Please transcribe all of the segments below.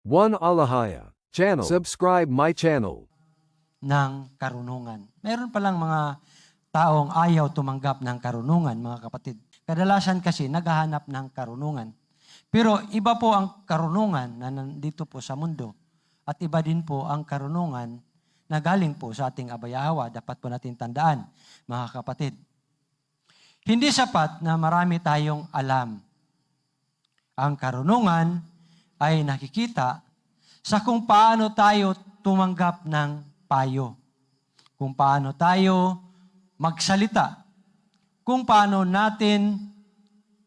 One Alahaya channel. Subscribe my channel. ng karunungan. Meron palang mga taong ayaw tumanggap ng karunungan, mga kapatid. Kadalasan kasi naghahanap ng karunungan. Pero iba po ang karunungan na nandito po sa mundo at iba din po ang karunungan na galing po sa ating abayahawa. Dapat po natin tandaan, mga kapatid. Hindi sapat na marami tayong alam. Ang karunungan ay nakikita sa kung paano tayo tumanggap ng payo. Kung paano tayo magsalita. Kung paano natin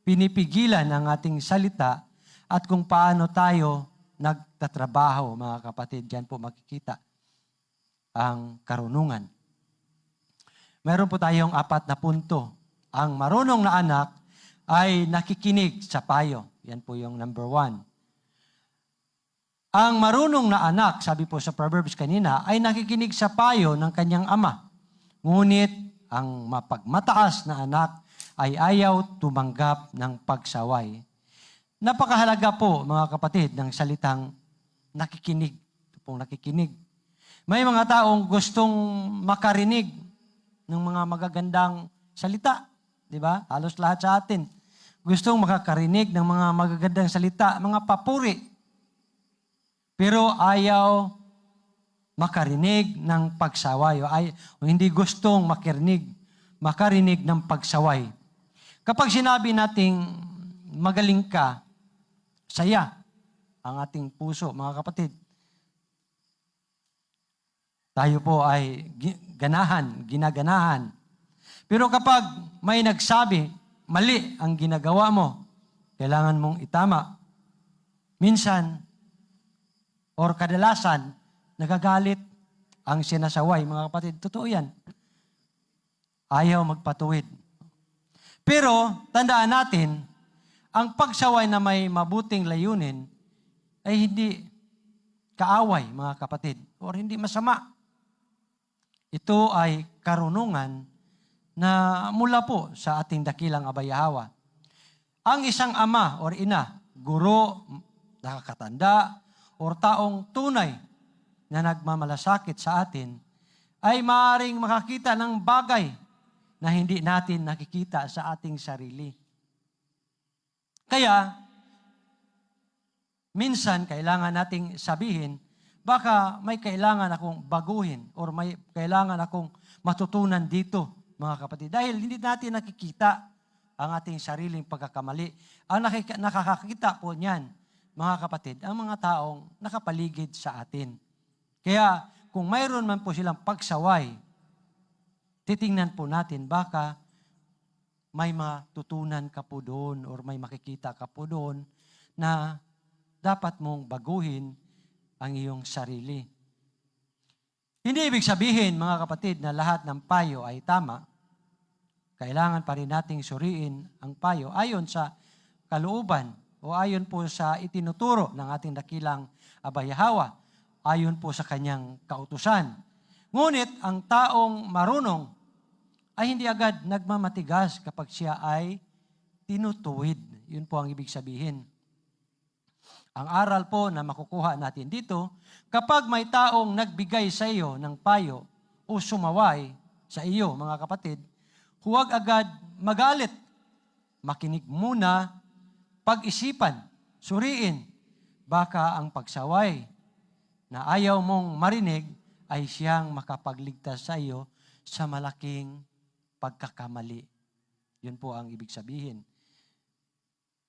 pinipigilan ang ating salita at kung paano tayo nagtatrabaho, mga kapatid. Diyan po makikita ang karunungan. Meron po tayong 4 na punto. Ang marunong na anak ay nakikinig sa payo. Yan po yung number 1. Ang marunong na anak, sabi po sa Proverbs kanina, ay nakikinig sa payo ng kanyang ama. Ngunit ang mapagmataas na anak ay ayaw tumanggap ng pagsaway. Napakahalaga po, mga kapatid, ng salitang nakikinig. Ito pong nakikinig. May mga taong gustong makarinig ng mga magagandang salita. Di ba? Halos lahat sa atin. Gustong makakarinig ng mga magagandang salita, mga papuri. Pero ayaw makarinig ng pagsaway o hindi gustong makarinig ng pagsaway. Kapag sinabi nating magaling ka, saya ang ating puso, mga kapatid. Tayo po ay ginaganahan. Pero kapag may nagsabi, mali ang ginagawa mo, kailangan mong itama. Minsan, or kadalasan, nagagalit ang sinasaway. Mga kapatid, totoo yan. Ayaw magpatuwid. Pero, tandaan natin, ang pagsaway na may mabuting layunin ay hindi kaaway, mga kapatid, or hindi masama. Ito ay karunungan na mula po sa ating dakilang abayahawa. Ang isang ama or ina, guro, nakakatanda, o taong tunay na nagmamalasakit sa atin, ay maaaring makakita ng bagay na hindi natin nakikita sa ating sarili. Kaya, minsan kailangan nating sabihin, baka may kailangan akong baguhin or may kailangan akong matutunan dito, mga kapatid. Dahil hindi natin nakikita ang ating sariling pagkakamali. Ang nakakakita po niyan, mga kapatid, ang mga taong nakapaligid sa atin. Kaya kung mayroon man po silang pagsaway, titingnan po natin baka may matutunan ka po doon or may makikita ka po doon na dapat mong baguhin ang iyong sarili. Hindi ibig sabihin, mga kapatid, na lahat ng payo ay tama. Kailangan pa rin nating suriin ang payo ayon sa kalooban o ayon po sa itinuturo ng ating dakilang abayahawa, ayon po sa kanyang kautusan. Ngunit ang taong marunong ay hindi agad nagmamatigas kapag siya ay tinutuwid. Yun po ang ibig sabihin. Ang aral po na makukuha natin dito, kapag may taong nagbigay sa iyo ng payo o sumaway sa iyo, mga kapatid, huwag agad magalit. Makinig muna, pag-isipan, suriin, baka ang pagsaway na ayaw mong marinig ay siyang makapagligtas sa iyo sa malaking pagkakamali. Yun po ang ibig sabihin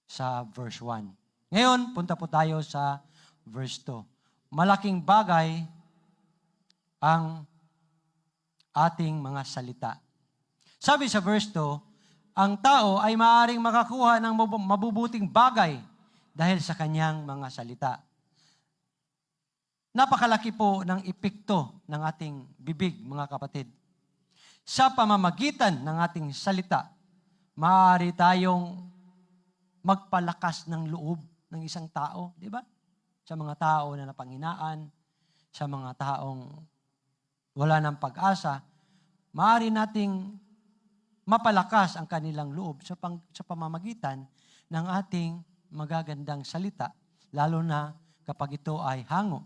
sa verse 1. Ngayon, punta po tayo sa verse 2. Malaking bagay ang ating mga salita. Sabi sa verse 2, ang tao ay maaaring makakuha ng mabubuting bagay dahil sa kanyang mga salita. Napakalaki po ng epekto ng ating bibig, mga kapatid. Sa pamamagitan ng ating salita, maaari tayong magpalakas ng loob ng isang tao, di ba? Sa mga tao na napanghinaan, sa mga taong wala ng pag-asa, maaari nating mapalakas ang kanilang loob sa pamamagitan ng ating magagandang salita, lalo na kapag ito ay hango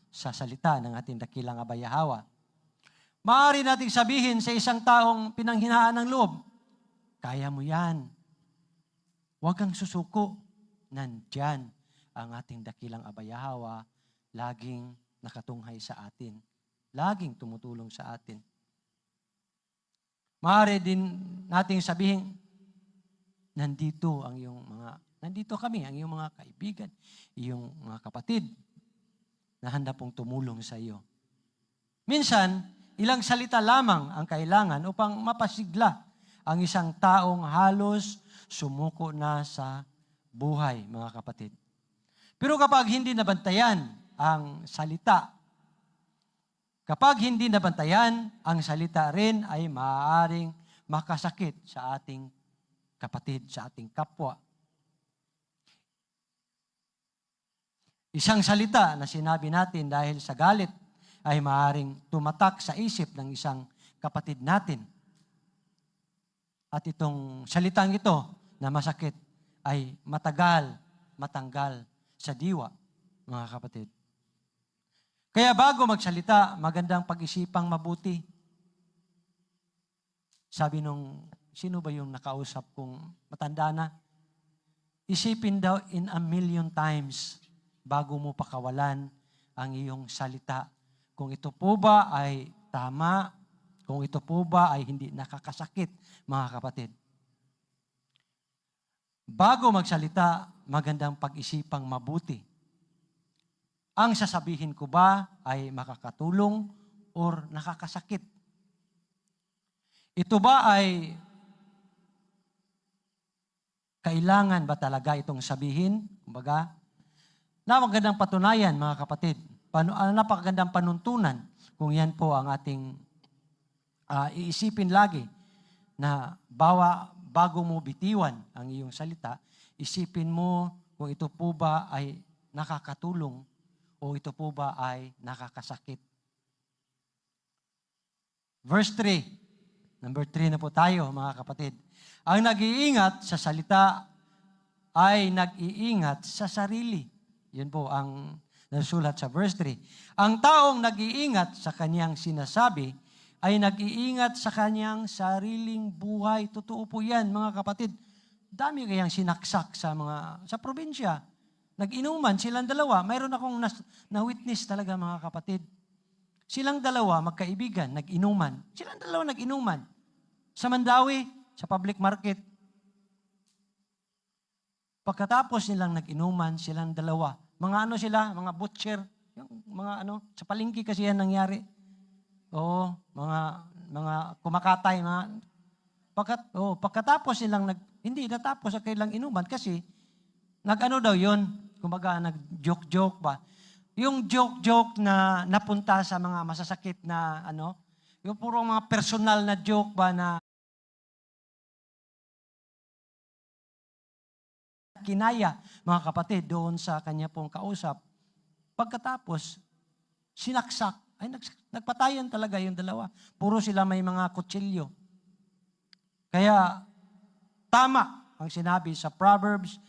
sa salita ng ating dakilang abayahawa. Maaari nating sabihin sa isang taong pinanghinaan ng loob, kaya mo yan. Huwag kang susuko. Nandyan ang ating dakilang abayahawa, laging nakatunghay sa atin. Laging tumutulong sa atin. Maaari din nating sabihin, nandito kami, ang iyong mga kaibigan, iyong mga kapatid, na handa pong tumulong sa iyo. Minsan, ilang salita lamang ang kailangan upang mapasigla ang isang taong halos sumuko na sa buhay, mga kapatid. Pero kapag hindi nabantayan ang salita, ang salita rin ay maaaring makasakit sa ating kapatid, sa ating kapwa. Isang salita na sinabi natin dahil sa galit ay maaaring tumatak sa isip ng isang kapatid natin. At itong salitang ito na masakit ay matanggal sa diwa, mga kapatid. Kaya bago magsalita, magandang pag-isipang mabuti. Sabi sino ba yung nakausap kong matanda na? Isipin daw in a million times bago mo pakawalan ang iyong salita. Kung ito po ba ay tama, kung ito po ba ay hindi nakakasakit, mga kapatid. Bago magsalita, magandang pag-isipang mabuti. Ang sasabihin ko ba ay makakatulong or nakakasakit? Ito ba ay kailangan ba talaga itong sabihin? Kumbaga, napakagandang patunayan, mga kapatid. Napakagandang panuntunan kung yan po ang ating iisipin lagi na bago mo bitiwan ang iyong salita, isipin mo kung ito po ba ay nakakatulong o ito po ba ay nakakasakit. Verse 3. Number 3 na po tayo, mga kapatid. Ang nag-iingat sa salita ay nag-iingat sa sarili. Yun po ang nasulat sa verse 3. Ang taong nag-iingat sa kanyang sinasabi ay nag-iingat sa kanyang sariling buhay. Totoo po yan, mga kapatid. Dami kayang sinaksak sa probinsya. Nag-inuman, silang dalawa. Mayroon akong na-witness talaga, mga kapatid. Silang dalawa, magkaibigan, nag-inuman. Silang dalawa nag-inuman. Sa Mandawi, sa public market. Pagkatapos nilang nag-inuman, silang dalawa. Mga butcher. Yung sa palengke kasi yan nangyari. Oo, mga kumakatay. Pagkatapos nilang hindi natapos ang kailang inuman kasi daw yun, kumbaga nag-joke-joke ba. Yung joke-joke na napunta sa mga masasakit na yung puro mga personal na joke ba na kinaya, mga kapatid, doon sa kanya pong kausap. Pagkatapos, sinaksak. Ay, nagpatayan talaga yung dalawa. Puro sila may mga kutsilyo. Kaya, tama ang sinabi sa Proverbs,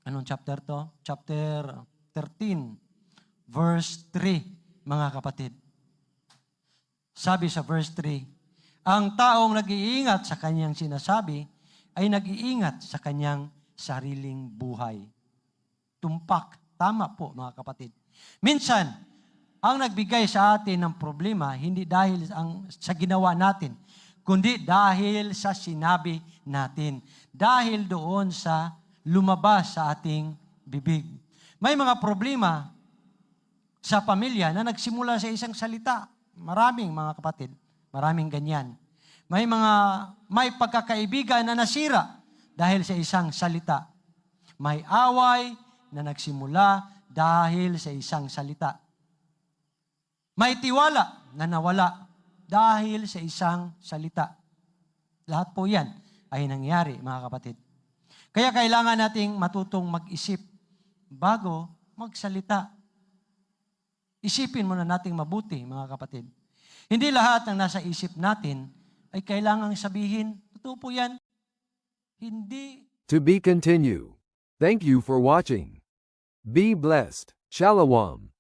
anong chapter to? Chapter 13, verse 3, mga kapatid. Sabi sa verse 3, ang taong nag-iingat sa kanyang sinasabi ay nag-iingat sa kanyang sariling buhay. Tumpak. Tama po, mga kapatid. Minsan, ang nagbigay sa atin ng problema, hindi dahil sa ginawa natin, kundi dahil sa sinabi natin. Dahil doon sa lumabas sa ating bibig. May mga problema sa pamilya na nagsimula sa isang salita. Maraming, mga kapatid. Maraming ganyan. May pagkakaibigan na nasira dahil sa isang salita. May away na nagsimula dahil sa isang salita. May tiwala na nawala dahil sa isang salita. Lahat po yan ay nangyari, mga kapatid. Kaya kailangan nating matutong mag-isip bago magsalita. Isipin muna nating mabuti, mga kapatid. Hindi lahat ng nasa isip natin ay kailangang sabihin. Totoo po yan. Hindi. To be continued. Thank you for watching. Be blessed. Shalom.